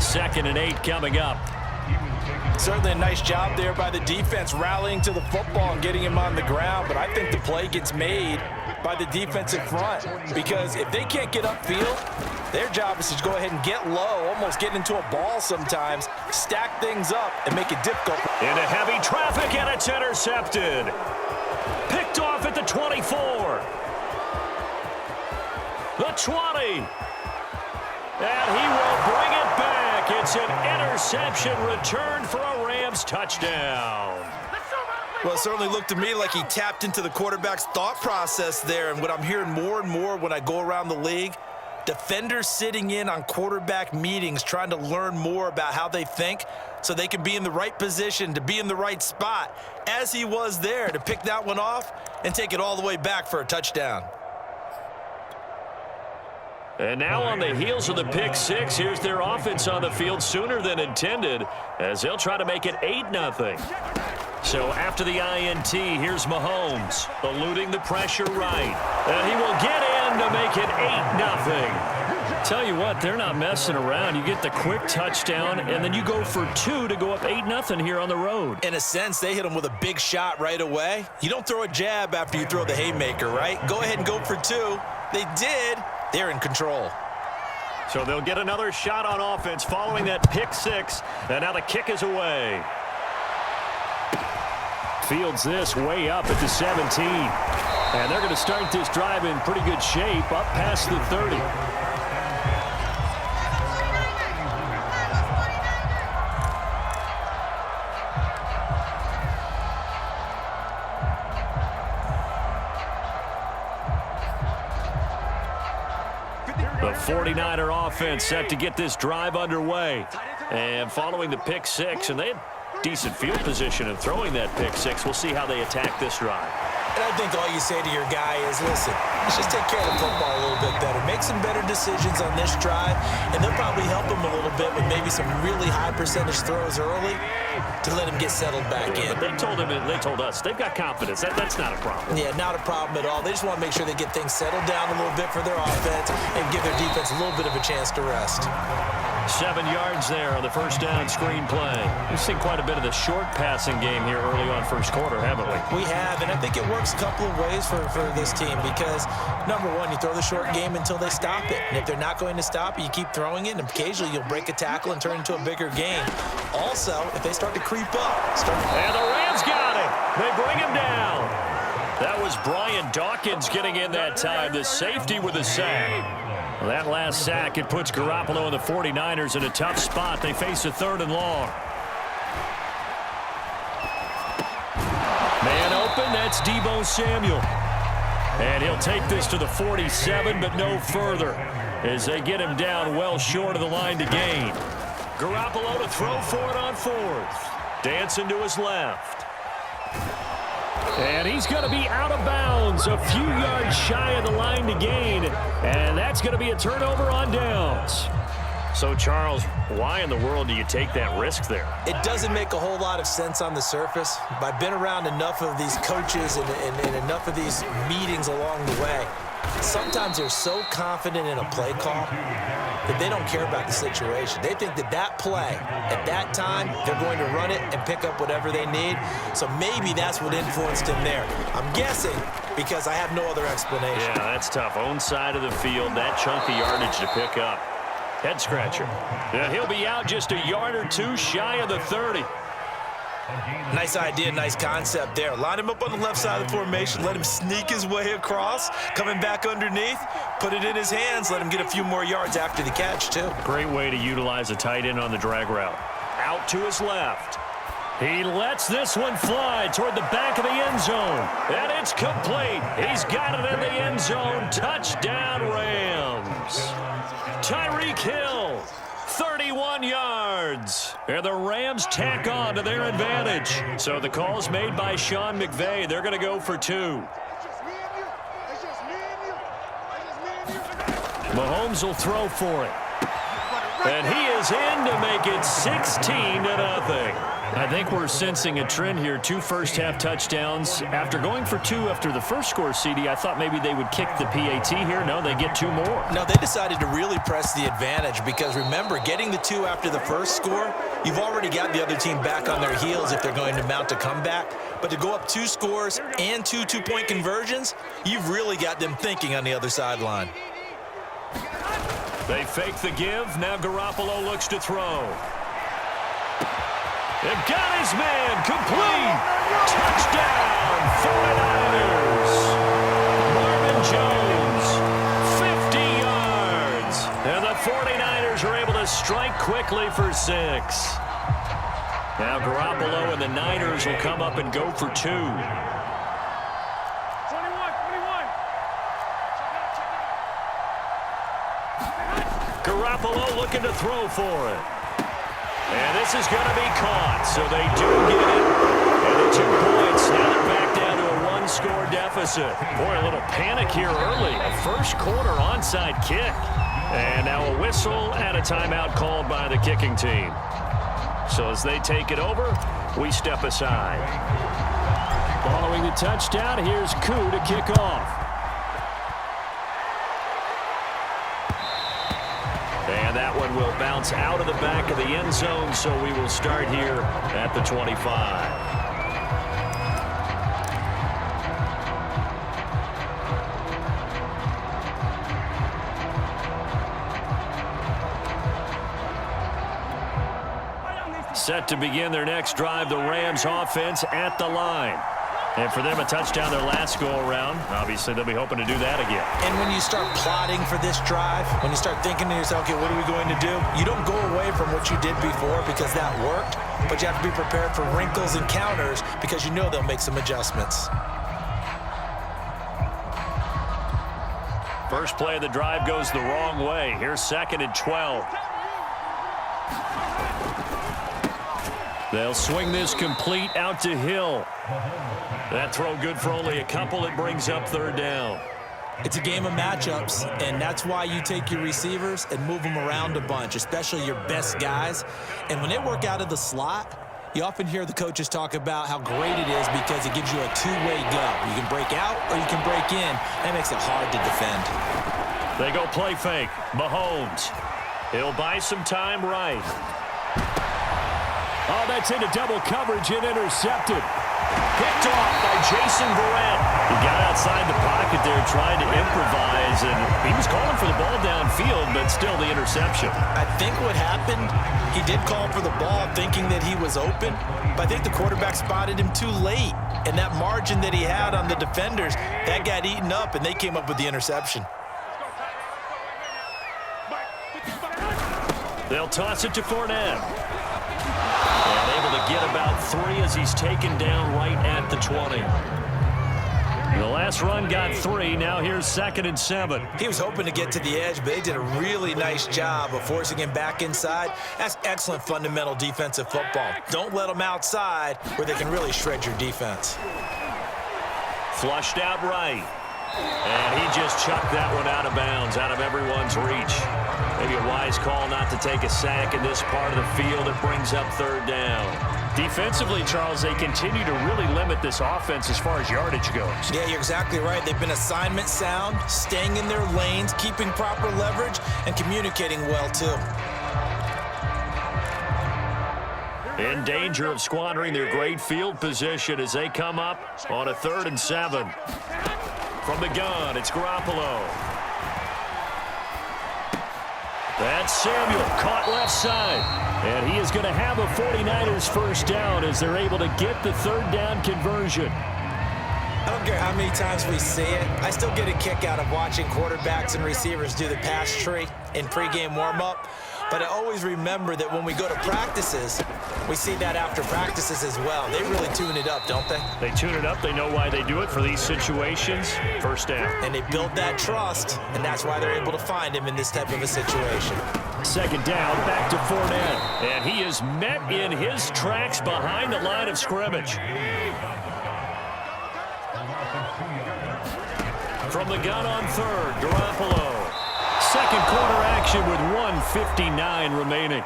2nd and 8 coming up. Certainly a nice job there by the defense rallying to the football and getting him on the ground, but I think the play gets made by the defensive front because if they can't get upfield, their job is to go ahead and get low, almost get into a ball sometimes, stack things up, and make it difficult. Into heavy traffic, and it's intercepted. Picked off at the 24. The 20. And he will bring it back. It's an interception return for a Rams touchdown. Well, it certainly looked to me like he tapped into the quarterback's thought process there. And what I'm hearing more and more when I go around the league, defenders sitting in on quarterback meetings trying to learn more about how they think so they can be in the right position to be in the right spot, as he was there to pick that one off and take it all the way back for a touchdown. And now on the heels of the pick six, here's their offense on the field sooner than intended as they'll try to make it 8-0. So after the INT, here's Mahomes eluding the pressure right. And he will get in to make it 8-0. Tell you what, they're not messing around. You get the quick touchdown, and then you go for 2 to go up 8-0 here on the road. In a sense, they hit him with a big shot right away. You don't throw a jab after you throw the haymaker, right? Go ahead and go for 2. They did. They're in control. So they'll get another shot on offense following that pick six. And now the kick is away. Fields this way up at the 17. And they're going to start this drive in pretty good shape up past the 30. The 49er offense set to get this drive underway. And following the pick six, and they had decent field position in throwing that pick six. We'll see how they attack this drive. And I think all you say to your guy is, listen, let's just take care of the football a little bit better. Make some better decisions on this drive, and they'll probably help him a little bit with maybe some really high percentage throws early to let him get settled back in. But they told him, and they told us, they've got confidence. That's not a problem. Yeah, not a problem at all. They just want to make sure they get things settled down a little bit for their offense and give their defense a little bit of a chance to rest. 7 yards there on the first down screen play. We've seen quite a bit of the short passing game here early on first quarter, haven't we? We have, and I think it works a couple of ways for this team because, number one, you throw the short game until they stop it. And if they're not going to stop it, you keep throwing it, and occasionally you'll break a tackle and turn it into a bigger game. Also, if they start to creep up. And the Rams got it. They bring him down. That was Brian Dawkins getting in that time, the safety with a sack. Well, that last sack, it puts Garoppolo and the 49ers in a tough spot. They face a 3rd and long. Man open, that's Deebo Samuel. And he'll take this to the 47, but no further as they get him down well short of the line to gain. Garoppolo to throw for it on 4th. Dancing to his left. And he's going to be out of bounds, a few yards shy of the line to gain. And that's going to be a turnover on downs. So, Charles, why in the world do you take that risk there? It doesn't make a whole lot of sense on the surface. But I've been around enough of these coaches and enough of these meetings along the way. Sometimes they're so confident in a play call that they don't care about the situation. They think that that play, at that time, they're going to run it and pick up whatever they need. So maybe that's what influenced him there. I'm guessing because I have no other explanation. Yeah, that's tough. Own side of the field, that chunk of yardage to pick up. Head scratcher. Yeah, he'll be out just a yard or 2 shy of the 30. Nice idea, nice concept there. Line him up on the left side of the formation, let him sneak his way across, coming back underneath, put it in his hands, let him get a few more yards after the catch, too. Great way to utilize a tight end on the drag route. Out to his left. He lets this one fly toward the back of the end zone. And it's complete. He's got it in the end zone. Touchdown, Rams. Tyreek Hill. 31 yards. And the Rams tack on to their advantage. So the call's made by Sean McVay. They're going to go for 2. Mahomes will throw for it. And he is in to make it 16-0. I think we're sensing a trend here. 2 first-half touchdowns. After going for 2 after the first score, CD, I thought maybe they would kick the PAT here. No, they get 2 more. No, they decided to really press the advantage because, remember, getting the 2 after the first score, you've already got the other team back on their heels if they're going to mount a comeback. But to go up 2 scores and 2 two-point conversions, you've really got them thinking on the other sideline. They fake the give. Now Garoppolo looks to throw. They've got his man. Complete. Touchdown, 49ers. Marvin Jones, 50 yards. And the 49ers are able to strike quickly for 6. Now Garoppolo and the Niners will come up and go for 2. Garoppolo looking to throw for it. And this is going to be caught, so they do get it. And the 2 points, now they're back down to a 1-score deficit. Boy, a little panic here early. A first-quarter onside kick. And now a whistle and a timeout called by the kicking team. So as they take it over, we step aside. Following the touchdown, here's Koo to kick off. And that one will bounce out of the back of the end zone, so we will start here at the 25. Set to begin their next drive, the Rams offense at the line. And for them, a touchdown their last go-around. Obviously, they'll be hoping to do that again. And when you start plotting for this drive, when you start thinking to yourself, okay, what are we going to do? You don't go away from what you did before because that worked, but you have to be prepared for wrinkles and counters because you know they'll make some adjustments. First play of the drive goes the wrong way. Here's 2nd and 12. They'll swing this complete out to Hill. That throw good for only a couple. It brings up 3rd down. It's a game of matchups, and that's why you take your receivers and move them around a bunch, especially your best guys. And when they work out of the slot, you often hear the coaches talk about how great it is because it gives you a 2-way go. You can break out or you can break in. That makes it hard to defend. They go play fake. Mahomes. He'll buy some time right. Oh, that's into double coverage and intercepted. Picked off by Jason Verrett. He got outside the pocket there trying to improvise, and he was calling for the ball downfield, but still the interception. I think what happened, he did call for the ball thinking that he was open, but I think the quarterback spotted him too late, and that margin that he had on the defenders, that got eaten up, and they came up with the interception. They'll toss it to Fournette. And able to get about 3 as he's taken down right at the 20. The last run got 3. Now here's 2nd and 7. He was hoping to get to the edge, but they did a really nice job of forcing him back inside. That's excellent fundamental defensive football. Don't let them outside where they can really shred your defense. Flushed out right. And he just chucked that one out of bounds, out of everyone's reach. Maybe a wise call not to take a sack in this part of the field. It brings up 3rd down. Defensively, Charles, they continue to really limit this offense as far as yardage goes. Yeah, you're exactly right. They've been assignment sound, staying in their lanes, keeping proper leverage, and communicating well, too. In danger of squandering their great field position as they come up on a 3rd and 7. From the gun, it's Garoppolo. That's Samuel, caught left side. And he is going to have a 49ers first down as they're able to get the 3rd down conversion. I don't care how many times we see it. I still get a kick out of watching quarterbacks and receivers do the pass tree in pregame warm-up. But I always remember that when we go to practices, we see that after practices as well. They really tune it up, don't they? They tune it up. They know why they do it for these situations. First down. And they build that trust, and that's why they're able to find him in this type of a situation. 2nd down, back to Fournette. And he is met in his tracks behind the line of scrimmage. From the gun on 3rd, Garoppolo. second quarter action with 1:59 remaining.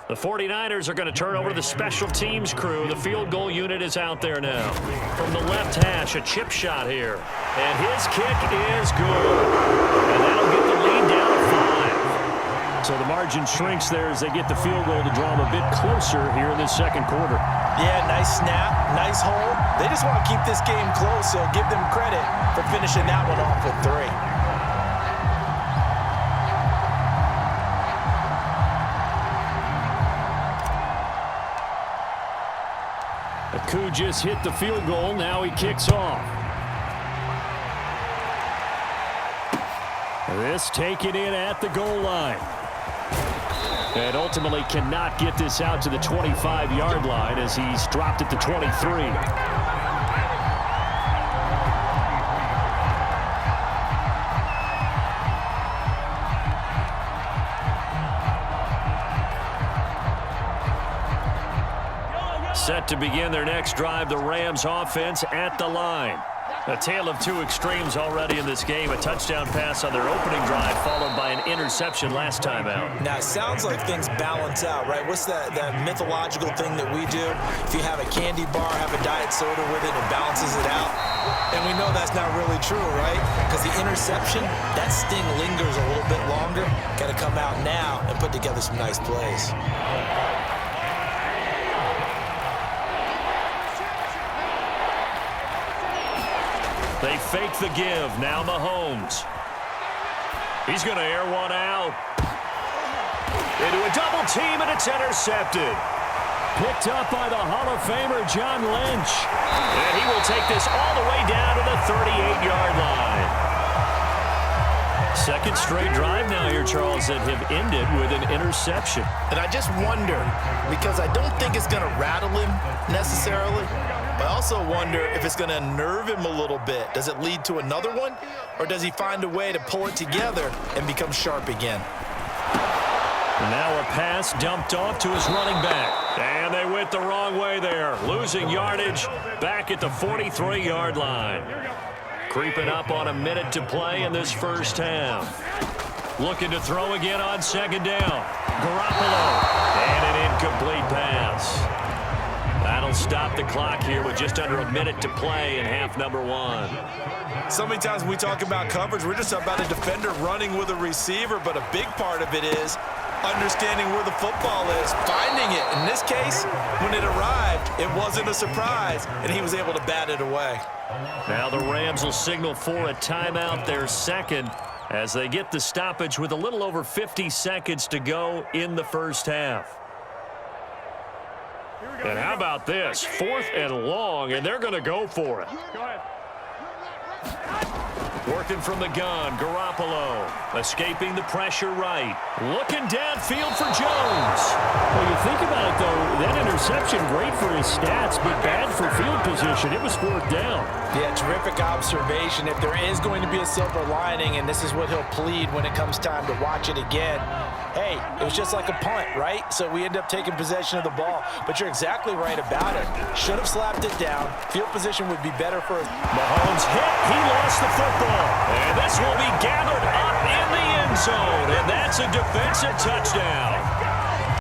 The 49ers are going to turn over to the special teams crew. The field goal unit is out there now. From the left hash, a chip shot here. And his kick is good. And that'll get the lead down to 5. So the margin shrinks there as they get the field goal to draw them a bit closer here in this second quarter. Yeah, nice snap, nice hold. They just want to keep this game close, so give them credit for finishing that one off with 3. Aku just hit the field goal. Now he kicks off. This taken in at the goal line. And ultimately cannot get this out to the 25-yard line as he's dropped at the 23. Set to begin their next drive, the Rams offense at the line. A tale of two extremes already in this game. A touchdown pass on their opening drive followed by an interception last time out. Now, it sounds like things balance out, right? What's that mythological thing that we do? If you have a candy bar, have a diet soda with it, it balances it out. And we know that's not really true, right? Because the interception, that sting lingers a little bit longer. Got to come out now and put together some nice plays. They fake the give. Now Mahomes. He's going to air one out. Into a double team, and it's intercepted. Picked up by the Hall of Famer John Lynch. And he will take this all the way down to the 38-yard line. Second straight drive now here, Charles, that have ended with an interception. And I just wonder, because I don't think it's going to rattle him necessarily, but I also wonder if it's going to unnerve him a little bit. Does it lead to another one, or does he find a way to pull it together and become sharp again? Now a pass dumped off to his running back. And they went the wrong way there. Losing yardage back at the 43-yard line. Creeping up on a minute to play in this first half. Looking to throw again on second down. Garoppolo. And an incomplete pass. That'll stop the clock here with just under a minute to play in half number 1. So many times when we talk about coverage, we're just about a defender running with a receiver, but a big part of it is understanding where the football is, finding it. In this case, when it arrived, it wasn't a surprise, and he was able to bat it away. Now the Rams will signal for a timeout, their second, as they get the stoppage with a little over 50 seconds to go in the first half. And how about this? 4th and long, and they're going to go for it. Working from the gun, Garoppolo. Escaping the pressure right. Looking downfield for Jones. Well, you think about it, though, that interception, great for his stats, but bad for field position. It was 4th down. Yeah, terrific observation. If there is going to be a silver lining, and this is what he'll plead when it comes time to watch it again, hey, it was just like a punt, right? So we end up taking possession of the ball. But you're exactly right about it. Should have slapped it down. Field position would be better for us. Mahomes hit. He lost the football. And this will be gathered up in the end zone. And that's a defensive touchdown.